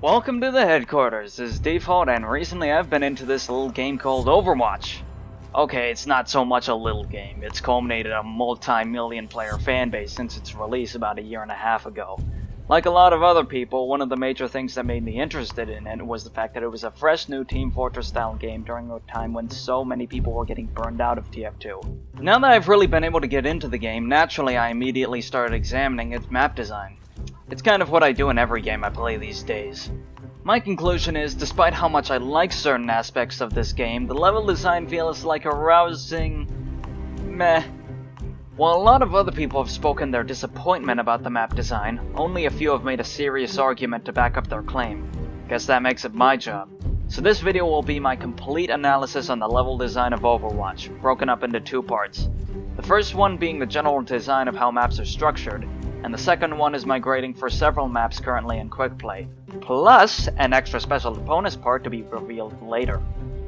Welcome to the headquarters. This is Default, and recently I've been into this little game called Overwatch. Okay, it's not so much a little game. It's culminated a multi-million player fanbase since its release about a year and a half ago. Like a lot of other people, one of the major things that made me interested in it was the fact that it was a fresh new Team Fortress style game during a time when so many people were getting burned out of TF2. Now that I've really been able to get into the game, naturally I immediately started examining its map design. It's kind of what I do in every game I play these days. My conclusion is, despite how much I like certain aspects of this game, the level design feels like a rousing meh. While a lot of other people have spoken their disappointment about the map design, only a few have made a serious argument to back up their claim. Guess that makes it my job. So this video will be my complete analysis on the level design of Overwatch, broken up into two parts. The first one being the general design of how maps are structured, and the second one is my grading for several maps currently in Quick Play, plus an extra special bonus part to be revealed later.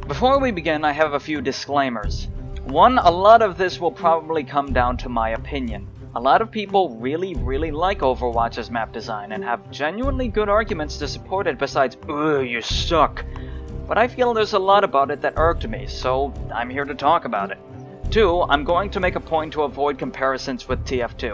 Before we begin, I have a few disclaimers. One, a lot of this will probably come down to my opinion. A lot of people really like Overwatch's map design and have genuinely good arguments to support it besides, "Ugh, you suck." But I feel there's a lot about it that irked me, so I'm here to talk about it. Two, I'm going to make a point to avoid comparisons with TF2.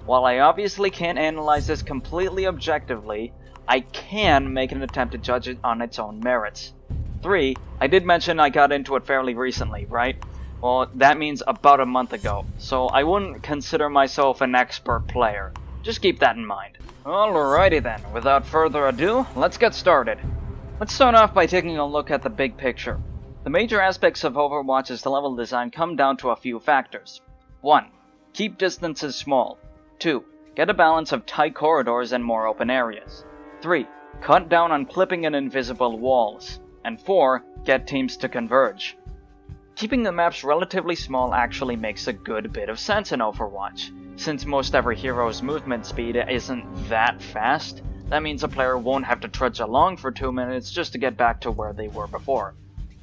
While I obviously can't analyze this completely objectively, I can make an attempt to judge it on its own merits. 3. I did mention I got into it fairly recently, right? Well, that means about a month ago, so I wouldn't consider myself an expert player. Just keep that in mind. Alrighty then, without further ado, let's get started. Let's start off by taking a look at the big picture. The major aspects of Overwatch's level design come down to a few factors. 1. Keep distances small. 2. Get a balance of tight corridors and more open areas. 3. Cut down on clipping and invisible walls. And 4. Get teams to converge. Keeping the maps relatively small actually makes a good bit of sense in Overwatch. Since most every hero's movement speed isn't that fast, that means a player won't have to trudge along for 2 minutes just to get back to where they were before.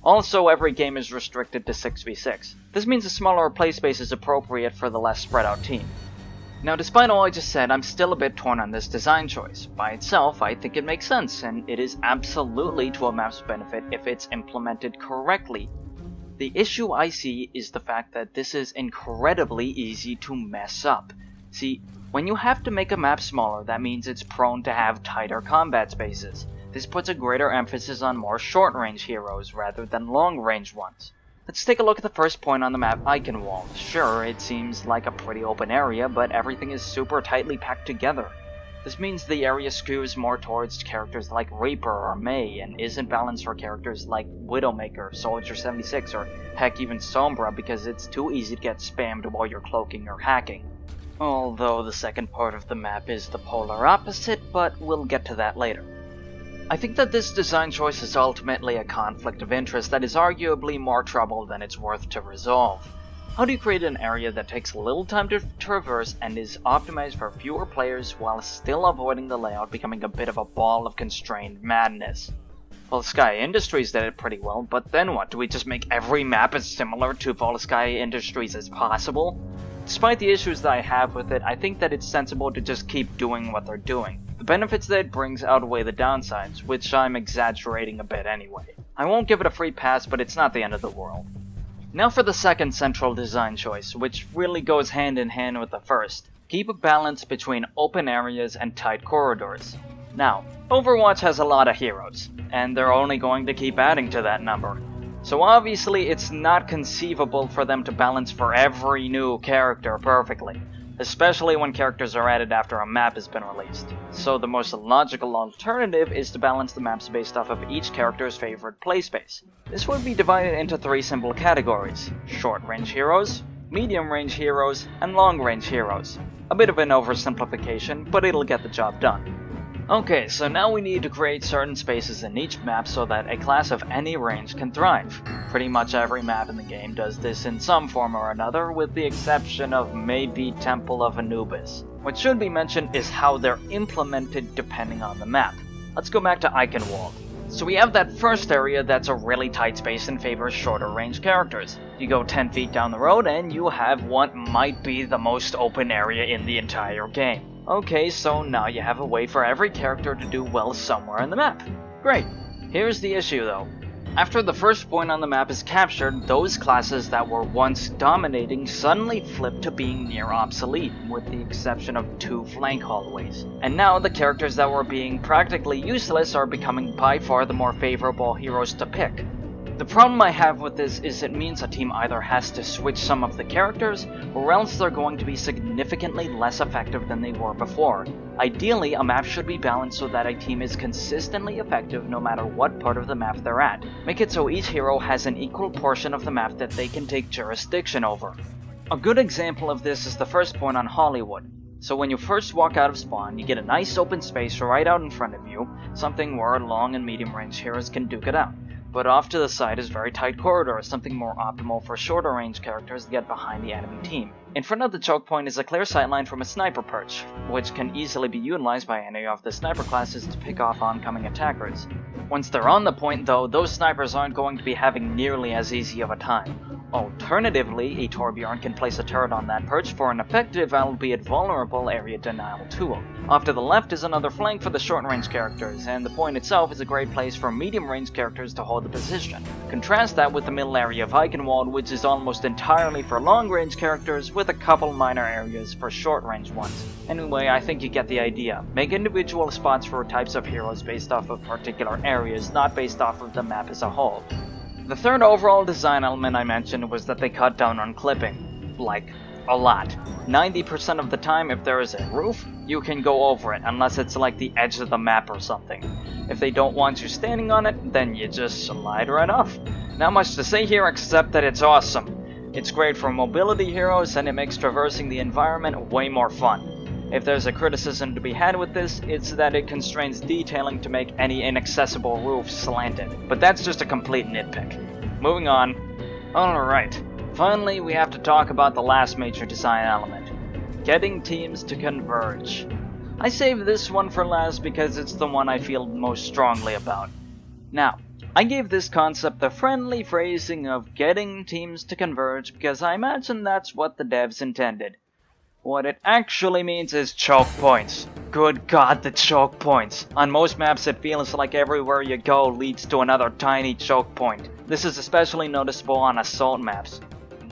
Also, every game is restricted to 6v6. This means a smaller play space is appropriate for the less spread out team. Now, despite all I just said, I'm still a bit torn on this design choice. By itself, I think it makes sense, and it is absolutely to a map's benefit if it's implemented correctly. The issue I see is the fact that this is incredibly easy to mess up. See, when you have to make a map smaller, that means it's prone to have tighter combat spaces. This puts a greater emphasis on more short-range heroes rather than long-range ones. Let's take a look at the first point on the map icon wall. Sure, it seems like a pretty open area, but everything is super tightly packed together. This means the area skews more towards characters like Reaper or Mei, and isn't balanced for characters like Widowmaker, Soldier 76, or heck even Sombra, because it's too easy to get spammed while you're cloaking or hacking. Although the second part of the map is the polar opposite, but we'll get to that later. I think that this design choice is ultimately a conflict of interest that is arguably more trouble than it's worth to resolve. How do you create an area that takes little time to traverse and is optimized for fewer players while still avoiding the layout becoming a bit of a ball of constrained madness? Well, Sky Industries did it pretty well, but then what? Do we just make every map as similar to Sky Industries as possible? Despite the issues that I have with it, I think that it's sensible to just keep doing what they're doing. The benefits that it brings outweigh the downsides, which I'm exaggerating a bit anyway. I won't give it a free pass, but it's not the end of the world. Now for the second central design choice, which really goes hand in hand with the first. Keep a balance between open areas and tight corridors. Now, Overwatch has a lot of heroes, and they're only going to keep adding to that number. So obviously it's not conceivable for them to balance for every new character perfectly, especially when characters are added after a map has been released. So the most logical alternative is to balance the maps based off of each character's favorite playspace. This would be divided into 3 simple categories: short-range heroes, medium-range heroes, and long-range heroes. A bit of an oversimplification, but it'll get the job done. Okay, so now we need to create certain spaces in each map so that a class of any range can thrive. Pretty much every map in the game does this in some form or another, with the exception of maybe Temple of Anubis. What should be mentioned is how they're implemented depending on the map. Let's go back to Icon Wall. So we have that first area that's a really tight space and favors shorter range characters. You go 10 feet down the road and you have what might be the most open area in the entire game. Okay, so now you have a way for every character to do well somewhere on the map. Great. Here's the issue though. After the first point on the map is captured, those classes that were once dominating suddenly flip to being near obsolete, with the exception of 2 flank hallways. And now the characters that were being practically useless are becoming by far the more favorable heroes to pick. The problem I have with this is it means a team either has to switch some of the characters, or else they're going to be significantly less effective than they were before. Ideally, a map should be balanced so that a team is consistently effective no matter what part of the map they're at. Make it so each hero has an equal portion of the map that they can take jurisdiction over. A good example of this is the first point on Hollywood. So when you first walk out of spawn, you get a nice open space right out in front of you, something where long and medium range heroes can duke it out. But off to the side is very tight corridor, something more optimal for shorter range characters to get behind the enemy team. In front of the choke point is a clear sightline from a sniper perch, which can easily be utilized by any of the sniper classes to pick off oncoming attackers. Once they're on the point though, those snipers aren't going to be having nearly as easy of a time. Alternatively, a Torbjorn can place a turret on that perch for an effective, albeit vulnerable, area denial tool. Off to the left is another flank for the short-range characters, and the point itself is a great place for medium-range characters to hold the position. Contrast that with the middle area of Eichenwald, which is almost entirely for long-range characters, with a couple minor areas for short-range ones. Anyway, I think you get the idea. Make individual spots for types of heroes based off of particular areas, not based off of the map as a whole. The third overall design element I mentioned was that they cut down on clipping. Like, a lot. 90% of the time, if there is a roof, you can go over it, unless it's like the edge of the map or something. If they don't want you standing on it, then you just slide right off. Not much to say here except that it's awesome. It's great for mobility heroes, and it makes traversing the environment way more fun. If there's a criticism to be had with this, it's that it constrains detailing to make any inaccessible roof slanted. But that's just a complete nitpick. Moving on. Alright, finally we have to talk about the last major design element. Getting teams to converge. I saved this one for last because it's the one I feel most strongly about. Now, I gave this concept the friendly phrasing of getting teams to converge because I imagine that's what the devs intended. What it actually means is choke points. Good God, the choke points. On most maps it feels like everywhere you go leads to another tiny choke point. This is especially noticeable on assault maps.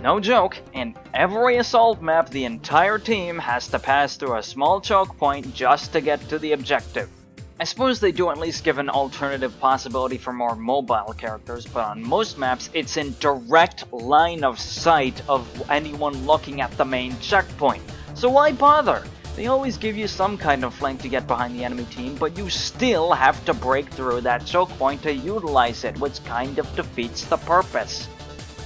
No joke, in every assault map the entire team has to pass through a small choke point just to get to the objective. I suppose they do at least give an alternative possibility for more mobile characters, but on most maps it's in direct line of sight of anyone looking at the main checkpoint. So why bother? They always give you some kind of flank to get behind the enemy team, but you still have to break through that choke point to utilize it, which kind of defeats the purpose.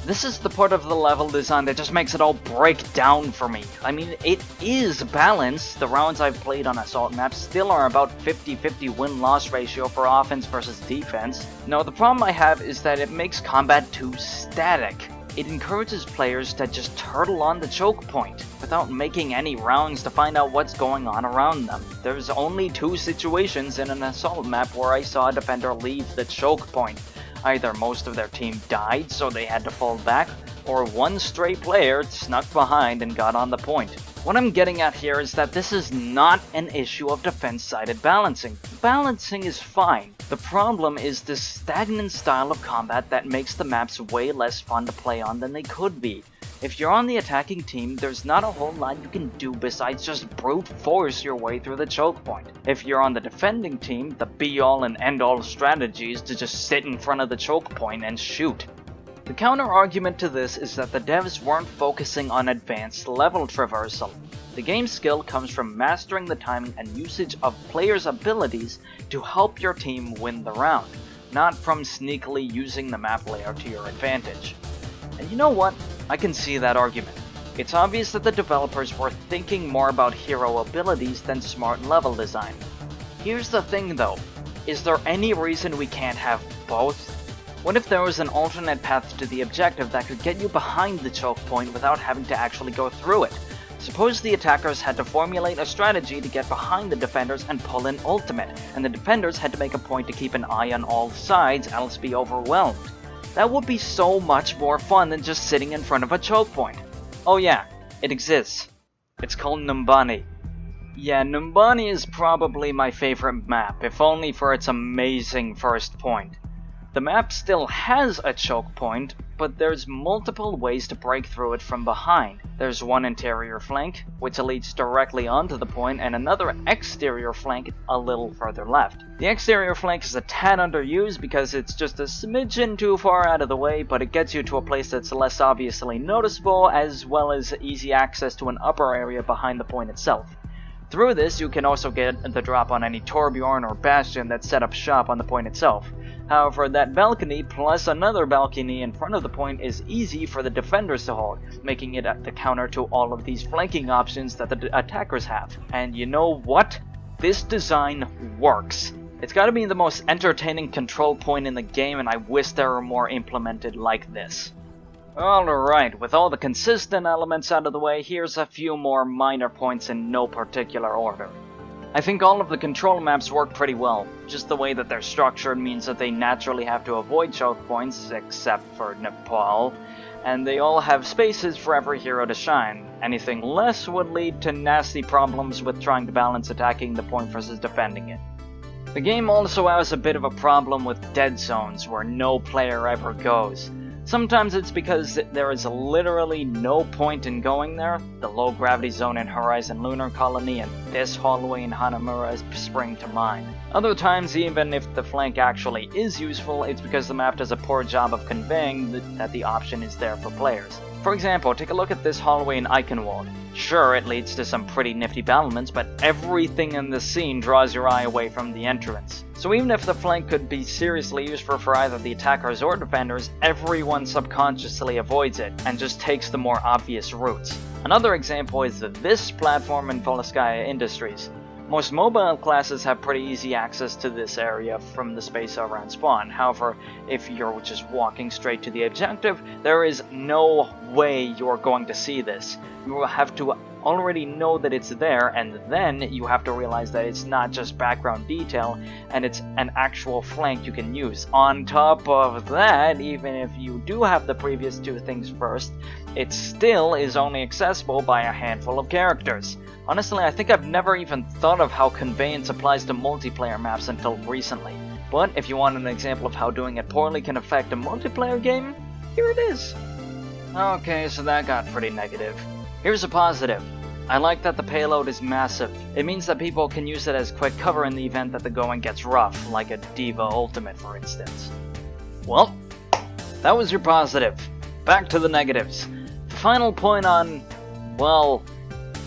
This is the part of the level design that just makes it all break down for me. I mean, it is balanced. The rounds I've played on assault maps still are about 50-50 win-loss ratio for offense versus defense. No, the problem I have is that it makes combat too static. It encourages players to just turtle on the choke point, without making any rounds to find out what's going on around them. There's only 2 situations in an assault map where I saw a defender leave the choke point. Either most of their team died, so they had to fall back, or one stray player snuck behind and got on the point. What I'm getting at here is that this is not an issue of defense-sided balancing. Balancing is fine. The problem is this stagnant style of combat that makes the maps way less fun to play on than they could be. If you're on the attacking team, there's not a whole lot you can do besides just brute force your way through the choke point. If you're on the defending team, the be-all and end-all strategy is to just sit in front of the choke point and shoot. The counter-argument to this is that the devs weren't focusing on advanced level traversal. The game's skill comes from mastering the timing and usage of players' abilities to help your team win the round, not from sneakily using the map layout to your advantage. And you know what? I can see that argument. It's obvious that the developers were thinking more about hero abilities than smart level design. Here's the thing though, is there any reason we can't have both? What if there was an alternate path to the objective that could get you behind the choke point without having to actually go through it? Suppose the attackers had to formulate a strategy to get behind the defenders and pull an ultimate, and the defenders had to make a point to keep an eye on all sides, else be overwhelmed. That would be so much more fun than just sitting in front of a choke point. Oh yeah, it exists. It's called Numbani. Yeah, Numbani is probably my favorite map, if only for its amazing first point. The map still has a choke point, but there's multiple ways to break through it from behind. There's one interior flank, which leads directly onto the point, and another exterior flank a little further left. The exterior flank is a tad underused because it's just a smidgen too far out of the way, but it gets you to a place that's less obviously noticeable, as well as easy access to an upper area behind the point itself. Through this, you can also get the drop on any Torbjorn or Bastion that set up shop on the point itself. However, that balcony plus another balcony in front of the point is easy for the defenders to hold, making it the counter to all of these flanking options that the attackers have. And you know what? This design works. It's gotta be the most entertaining control point in the game, and I wish there were more implemented like this. Alright, with all the consistent elements out of the way, here's a few more minor points in no particular order. I think all of the control maps work pretty well. Just the way that they're structured means that they naturally have to avoid choke points, except for Nepal, and they all have spaces for every hero to shine. Anything less would lead to nasty problems with trying to balance attacking the point versus defending it. The game also has a bit of a problem with dead zones, where no player ever goes. Sometimes it's because there is literally no point in going there, the low gravity zone in Horizon Lunar Colony and this hallway in Hanamura spring to mind. Other times, even if the flank actually is useful, it's because the map does a poor job of conveying that the option is there for players. For example, take a look at this hallway in Eichenwald. Sure, it leads to some pretty nifty battlements, but everything in the scene draws your eye away from the entrance. So even if the flank could be seriously useful for either the attackers or defenders, everyone subconsciously avoids it, and just takes the more obvious routes. Another example is this platform in Volskaya Industries. Most mobile classes have pretty easy access to this area from the space around spawn. However, if you're just walking straight to the objective, there is no way you're going to see this. You will have to already know that it's there, and then you have to realize that it's not just background detail, and it's an actual flank you can use. On top of that, even if you do have the previous two things first, it still is only accessible by a handful of characters. Honestly, I think I've never even thought of how conveyance applies to multiplayer maps until recently. But if you want an example of how doing it poorly can affect a multiplayer game, here it is. Okay, so that got pretty negative. Here's a positive. I like that the payload is massive. It means that people can use it as quick cover in the event that the going gets rough, like a Diva Ultimate for instance. Well, that was your positive. Back to the negatives. The final point on, well,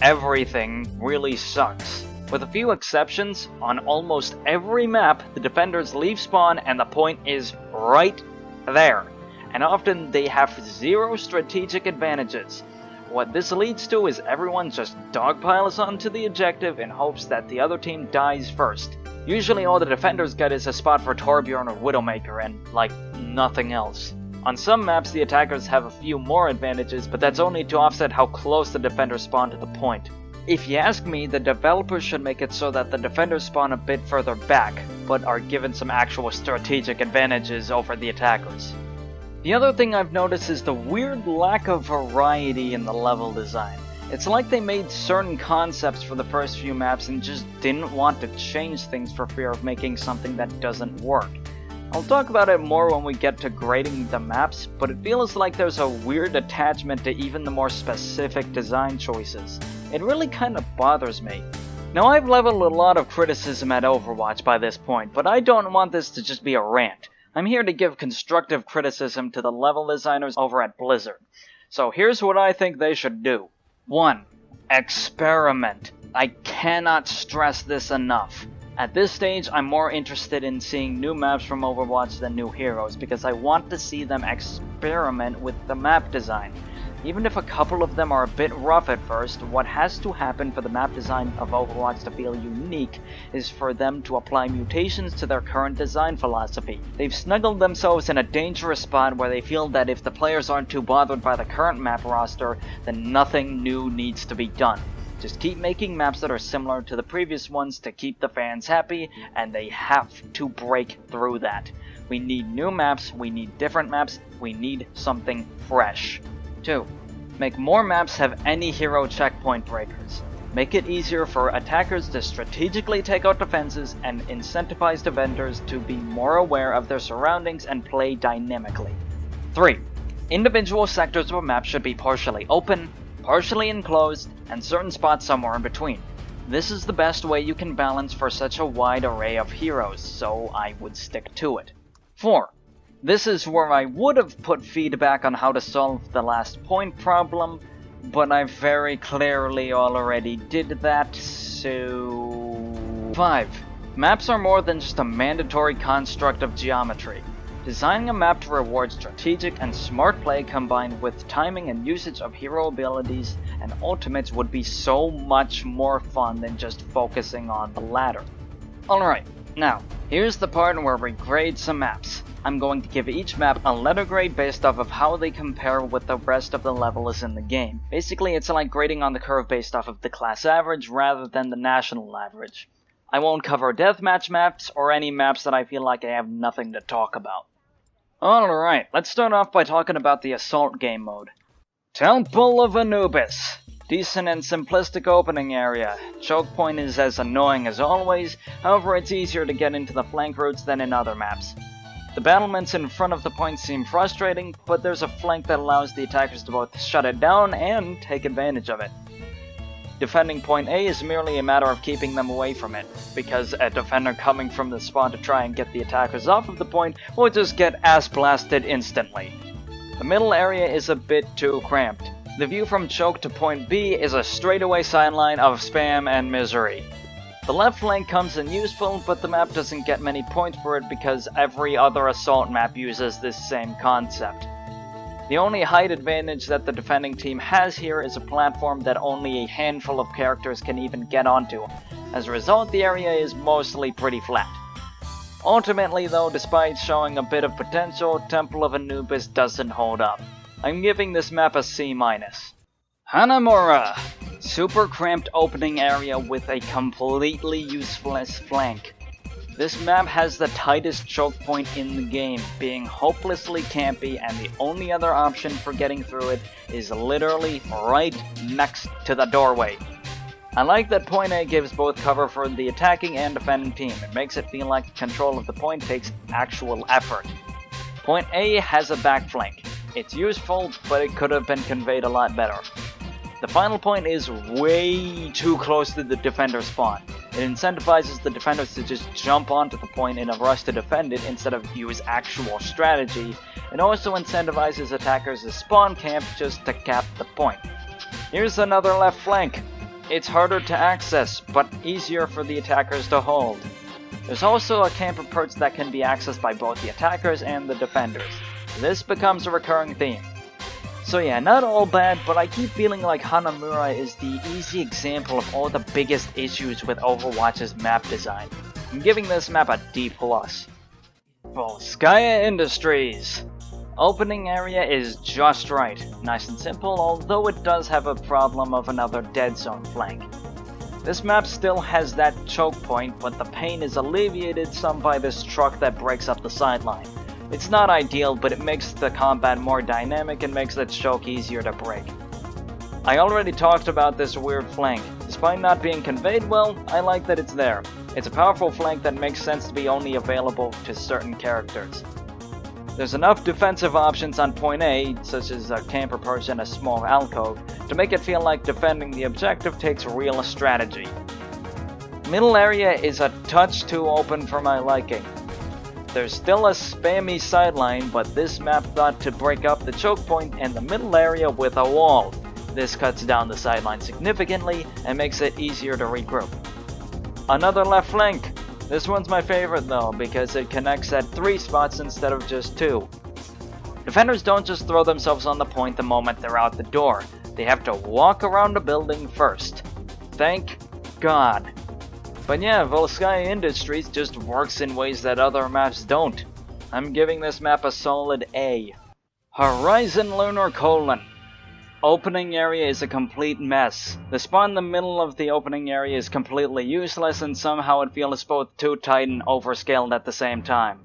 everything really sucks. With a few exceptions, on almost every map, the defenders leave spawn and the point is right there. And often they have zero strategic advantages. What this leads to is everyone just dogpiles onto the objective in hopes that the other team dies first. Usually all the defenders get is a spot for Torbjorn or Widowmaker and, like, nothing else. On some maps the attackers have a few more advantages, but that's only to offset how close the defenders spawn to the point. If you ask me, the developers should make it so that the defenders spawn a bit further back, but are given some actual strategic advantages over the attackers. The other thing I've noticed is the weird lack of variety in the level design. It's like they made certain concepts for the first few maps and just didn't want to change things for fear of making something that doesn't work. I'll talk about it more when we get to grading the maps, but it feels like there's a weird attachment to even the more specific design choices. It really kind of bothers me. Now, I've leveled a lot of criticism at Overwatch by this point, but I don't want this to just be a rant. I'm here to give constructive criticism to the level designers over at Blizzard. So here's what I think they should do. 1. Experiment. I cannot stress this enough. At this stage, I'm more interested in seeing new maps from Overwatch than new heroes, because I want to see them experiment with the map design. Even if a couple of them are a bit rough at first, what has to happen for the map design of Overwatch to feel unique is for them to apply mutations to their current design philosophy. They've snuggled themselves in a dangerous spot where they feel that if the players aren't too bothered by the current map roster, then nothing new needs to be done. Just keep making maps that are similar to the previous ones to keep the fans happy, and they have to break through that. We need new maps, we need different maps, we need something fresh. 2. Make more maps have any hero checkpoint breakers. Make it easier for attackers to strategically take out defenses and incentivize defenders to be more aware of their surroundings and play dynamically. 3. Individual sectors of a map should be partially open, partially enclosed, and certain spots somewhere in between. This is the best way you can balance for such a wide array of heroes, so I would stick to it. 4. This is where I would have put feedback on how to solve the last point problem, but I very clearly already did that, so... 5. Maps are more than just a mandatory construct of geometry. Designing a map to reward strategic and smart play combined with timing and usage of hero abilities and ultimates would be so much more fun than just focusing on the latter. Alright, now, here's the part where we grade some maps. I'm going to give each map a letter grade based off of how they compare with the rest of the levels in the game. Basically, it's like grading on the curve based off of the class average rather than the national average. I won't cover deathmatch maps or any maps that I feel like I have nothing to talk about. Alright, let's start off by talking about the Assault game mode. Temple of Anubis. Decent and simplistic opening area. Choke point is as annoying as always, however it's easier to get into the flank routes than in other maps. The battlements in front of the point seem frustrating, but there's a flank that allows the attackers to both shut it down and take advantage of it. Defending point A is merely a matter of keeping them away from it, because a defender coming from the spawn to try and get the attackers off of the point will just get ass blasted instantly. The middle area is a bit too cramped. The view from choke to point B is a straightaway sideline of spam and misery. The left flank comes in useful, but the map doesn't get many points for it because every other assault map uses this same concept. The only height advantage that the defending team has here is a platform that only a handful of characters can even get onto. As a result, the area is mostly pretty flat. Ultimately though, despite showing a bit of potential, Temple of Anubis doesn't hold up. I'm giving this map a C-. Hanamura! Super cramped opening area with a completely useless flank. This map has the tightest choke point in the game, being hopelessly campy, and the only other option for getting through it is literally right next to the doorway. I like that point A gives both cover for the attacking and defending team. It makes it feel like control of the point takes actual effort. Point A has a back flank. It's useful, but it could have been conveyed a lot better. The final point is way too close to the defender's spawn. It incentivizes the defenders to just jump onto the point in a rush to defend it instead of use actual strategy. It also incentivizes attackers to spawn camp just to cap the point. Here's another left flank. It's harder to access, but easier for the attackers to hold. There's also a camper perch that can be accessed by both the attackers and the defenders. This becomes a recurring theme. So yeah, not all bad, but I keep feeling like Hanamura is the easy example of all the biggest issues with Overwatch's map design. I'm giving this map a D+. Volskaya Industries. Opening area is just right, nice and simple, although it does have a problem of another dead zone flank. This map still has that choke point, but the pain is alleviated some by this truck that breaks up the sideline. It's not ideal, but it makes the combat more dynamic and makes the choke easier to break. I already talked about this weird flank. Despite not being conveyed well, I like that it's there. It's a powerful flank that makes sense to be only available to certain characters. There's enough defensive options on point A, such as a camper perch and a small alcove, to make it feel like defending the objective takes real strategy. Middle area is a touch too open for my liking. There's still a spammy sideline, but this map thought to break up the choke point and the middle area with a wall. This cuts down the sideline significantly and makes it easier to regroup. Another left flank. This one's my favorite though, because it connects at 3 spots instead of just 2. Defenders don't just throw themselves on the point the moment they're out the door. They have to walk around the building first. Thank God. But yeah, Volskaya Industries just works in ways that other maps don't. I'm giving this map a solid A. Horizon Lunar Colon. Opening area is a complete mess. The spawn in the middle of the opening area is completely useless, and somehow it feels both too tight and overscaled at the same time.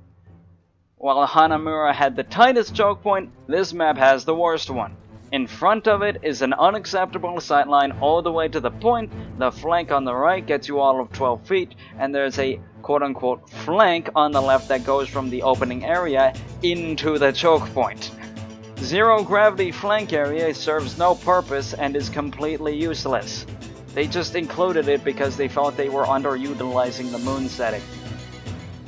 While Hanamura had the tightest choke point, this map has the worst one. In front of it is an unacceptable sightline all the way to the point. The flank on the right gets you all of 12 feet, and there's a quote-unquote flank on the left that goes from the opening area into the choke point. Zero gravity flank area serves no purpose and is completely useless. They just included it because they felt they were underutilizing the moon setting.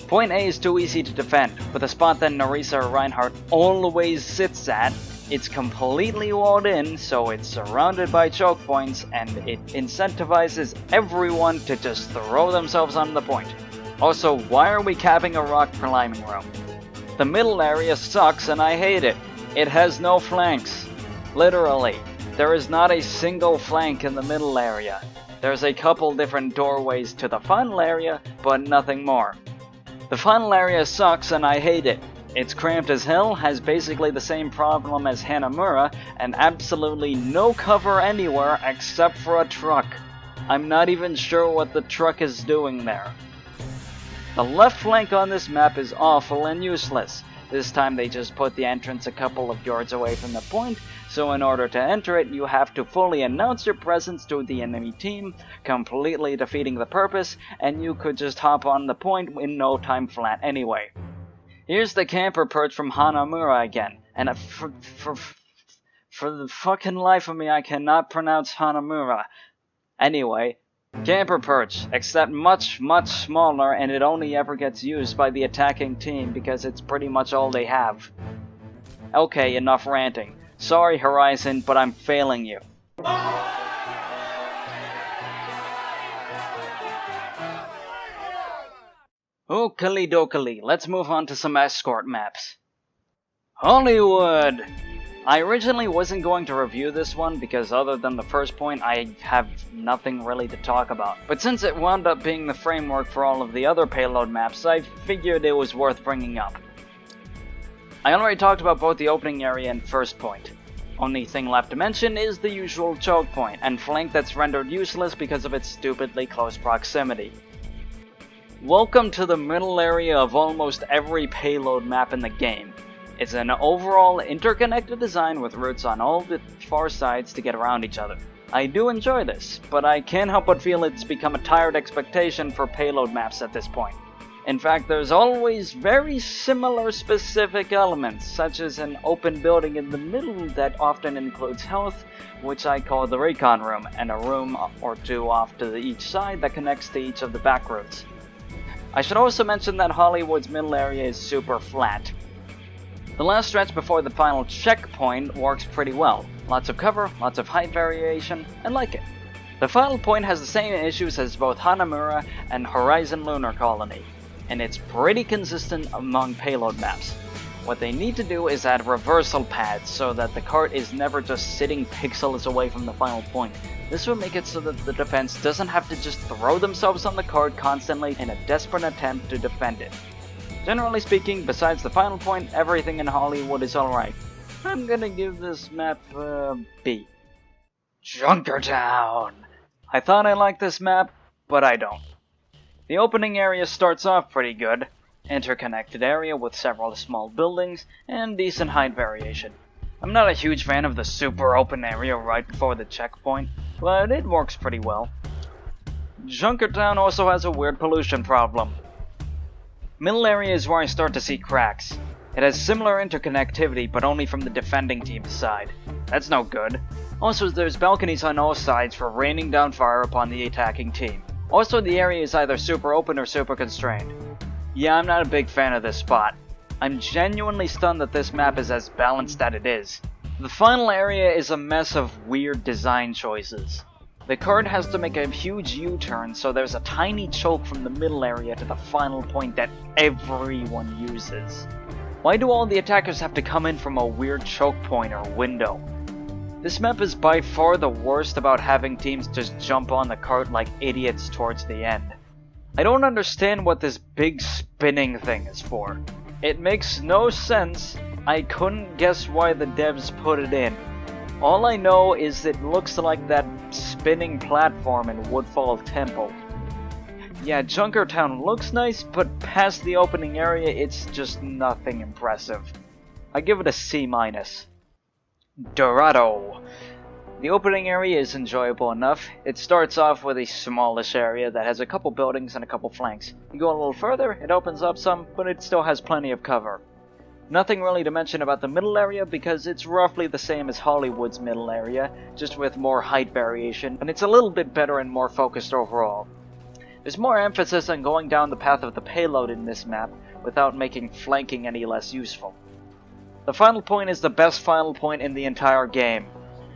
Point A is too easy to defend. With a spot that Nerissa or Reinhardt always sits at, it's completely walled in, so it's surrounded by choke points, and it incentivizes everyone to just throw themselves on the point. Also, why are we capping a rock climbing room? The middle area sucks and I hate it. It has no flanks. Literally, there is not a single flank in the middle area. There's a couple different doorways to the final area, but nothing more. The final area sucks and I hate it. It's cramped as hell, has basically the same problem as Hanamura, and absolutely no cover anywhere except for a truck. I'm not even sure what the truck is doing there. The left flank on this map is awful and useless. This time they just put the entrance a couple of yards away from the point, so in order to enter it you have to fully announce your presence to the enemy team, completely defeating the purpose, and you could just hop on the point in no time flat anyway. Here's the camper perch from Hanamura again, and for the fucking life of me I cannot pronounce Hanamura. Anyway, camper perch, except much smaller, and it only ever gets used by the attacking team because it's pretty much all they have. Okay, enough ranting. Sorry Horizon, but I'm failing you. Oakley dokley, let's move on to some Escort maps. Hollywood! I originally wasn't going to review this one because other than the first point I have nothing really to talk about. But since it wound up being the framework for all of the other payload maps, I figured it was worth bringing up. I already talked about both the opening area and first point. Only thing left to mention is the usual choke point and flank that's rendered useless because of its stupidly close proximity. Welcome to the middle area of almost every payload map in the game. It's an overall interconnected design with routes on all the far sides to get around each other. I do enjoy this, but I can't help but feel it's become a tired expectation for payload maps at this point. In fact, there's always very similar specific elements, such as an open building in the middle that often includes health, which I call the recon room, and a room or two off to each side that connects to each of the back routes. I should also mention that Hollywood's middle area is super flat. The last stretch before the final checkpoint works pretty well. Lots of cover, lots of height variation, and like it. The final point has the same issues as both Hanamura and Horizon Lunar Colony, and it's pretty consistent among payload maps. What they need to do is add reversal pads so that the cart is never just sitting pixels away from the final point. This will make it so that the defense doesn't have to just throw themselves on the cart constantly in a desperate attempt to defend it. Generally speaking, besides the final point, everything in Hollywood is alright. I'm gonna give this map a B. Junkertown! I thought I liked this map, but I don't. The opening area starts off pretty good. Interconnected area with several small buildings and decent height variation. I'm not a huge fan of the super open area right before the checkpoint, but it works pretty well. Junkertown also has a weird pollution problem. Middle area is where I start to see cracks. It has similar interconnectivity, but only from the defending team's side. That's no good. Also, there's balconies on all sides for raining down fire upon the attacking team. Also, the area is either super open or super constrained. Yeah, I'm not a big fan of this spot. I'm genuinely stunned that this map is as balanced as it is. The final area is a mess of weird design choices. The cart has to make a huge U-turn, so there's a tiny choke from the middle area to the final point that everyone uses. Why do all the attackers have to come in from a weird choke point or window? This map is by far the worst about having teams just jump on the cart like idiots towards the end. I don't understand what this big spinning thing is for. It makes no sense. I couldn't guess why the devs put it in. All I know is it looks like that spinning platform in Woodfall Temple. Yeah, Junkertown looks nice, but past the opening area it's just nothing impressive. I give it a C-. Dorado. The opening area is enjoyable enough. It starts off with a smallish area that has a couple buildings and a couple flanks. You go a little further, it opens up some, but it still has plenty of cover. Nothing really to mention about the middle area because it's roughly the same as Hollywood's middle area, just with more height variation, and it's a little bit better and more focused overall. There's more emphasis on going down the path of the payload in this map without making flanking any less useful. The final point is the best final point in the entire game.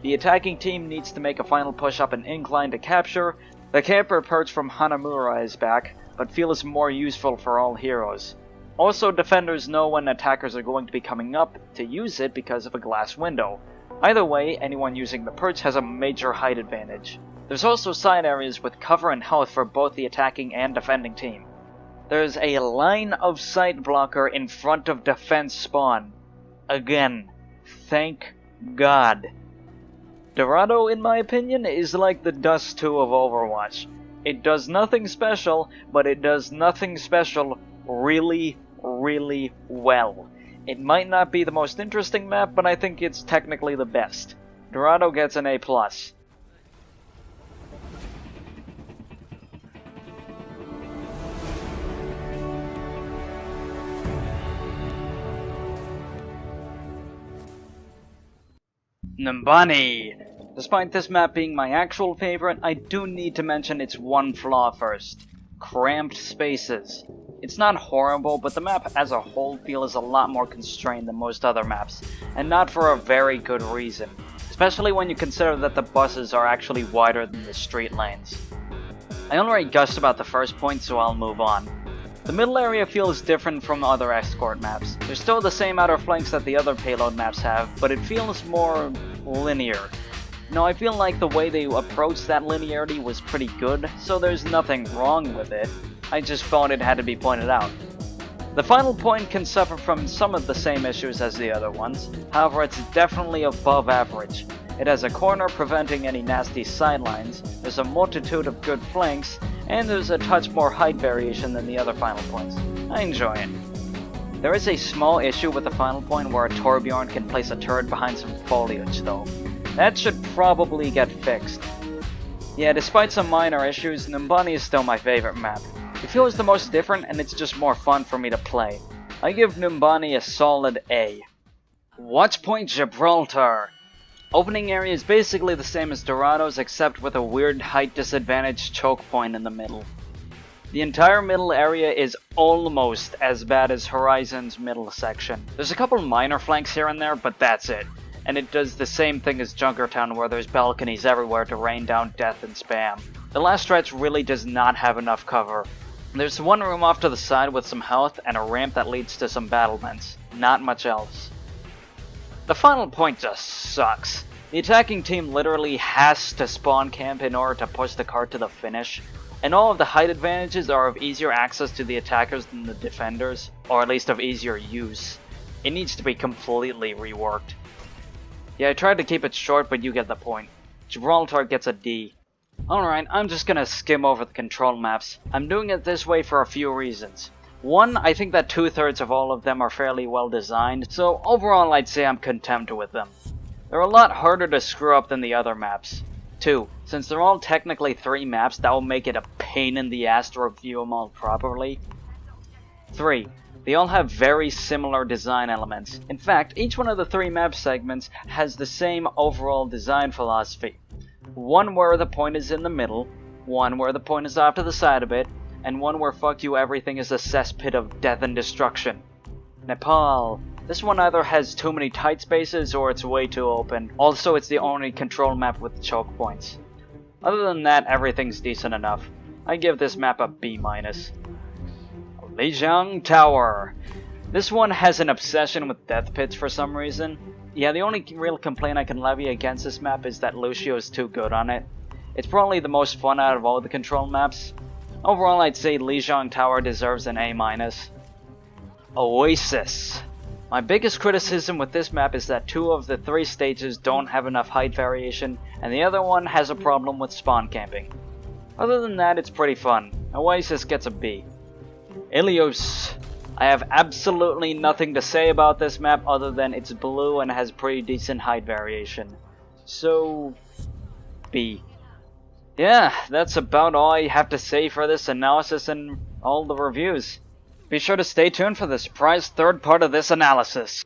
The attacking team needs to make a final push up an incline to capture. The camper perch from Hanamura is back, but feels more useful for all heroes. Also, defenders know when attackers are going to be coming up to use it because of a glass window. Either way, anyone using the perch has a major height advantage. There's also side areas with cover and health for both the attacking and defending team. There's a line of sight blocker in front of defense spawn. Again, thank God. Dorado, in my opinion, is like the Dust 2 of Overwatch. It does nothing special, but it does nothing special really, really well. It might not be the most interesting map, but I think it's technically the best. Dorado gets an A+. Numbani! Despite this map being my actual favorite, I do need to mention its one flaw first. Cramped spaces. It's not horrible, but the map as a whole feels a lot more constrained than most other maps, and not for a very good reason, especially when you consider that the buses are actually wider than the street lanes. I already gushed about the first point, so I'll move on. The middle area feels different from other Escort maps. There's still the same outer flanks that the other payload maps have, but it feels more linear. Now, I feel like the way they approached that linearity was pretty good, so there's nothing wrong with it. I just thought it had to be pointed out. The final point can suffer from some of the same issues as the other ones, however it's definitely above average. It has a corner preventing any nasty sidelines, there's a multitude of good flanks, and there's a touch more height variation than the other final points. I enjoy it. There is a small issue with the final point where a Torbjorn can place a turret behind some foliage though. That should probably get fixed. Yeah, despite some minor issues, Numbani is still my favorite map. It feels the most different and it's just more fun for me to play. I give Numbani a solid A. Watch Point Gibraltar. Opening area is basically the same as Dorado's except with a weird height disadvantage choke point in the middle. The entire middle area is almost as bad as Horizon's middle section. There's a couple minor flanks here and there, but that's it. And it does the same thing as Junkertown where there's balconies everywhere to rain down death and spam. The last stretch really does not have enough cover. There's one room off to the side with some health and a ramp that leads to some battlements. Not much else. The final point just sucks. The attacking team literally has to spawn camp in order to push the cart to the finish, and all of the height advantages are of easier access to the attackers than the defenders, or at least of easier use. It needs to be completely reworked. Yeah, I tried to keep it short, but you get the point. Gibraltar gets a D. Alright, I'm just gonna skim over the control maps. I'm doing it this way for a few reasons. One, I think that 2/3 of all of them are fairly well designed, so overall I'd say I'm content with them. They're a lot harder to screw up than the other maps. 2, since they're all technically 3 maps, that will make it a pain in the ass to review them all properly. 3, they all have very similar design elements. In fact, each one of the 3 map segments has the same overall design philosophy. One where the point is in the middle, one where the point is off to the side a bit, and one where fuck you everything is a cesspit of death and destruction. Nepal. This one either has too many tight spaces or it's way too open. Also, it's the only control map with choke points. Other than that, everything's decent enough. I give this map a B-. Lijiang Tower. This one has an obsession with death pits for some reason. Yeah, the only real complaint I can levy against this map is that Lucio is too good on it. It's probably the most fun out of all the control maps. Overall, I'd say Lijiang Tower deserves an A-. Oasis. My biggest criticism with this map is that 2 of the 3 stages don't have enough height variation, and the other one has a problem with spawn camping. Other than that, it's pretty fun. Oasis gets a B. Ilios. I have absolutely nothing to say about this map other than it's blue and has pretty decent height variation. So, B. Yeah, that's about all I have to say for this analysis and all the reviews. Be sure to stay tuned for the surprise third part of this analysis.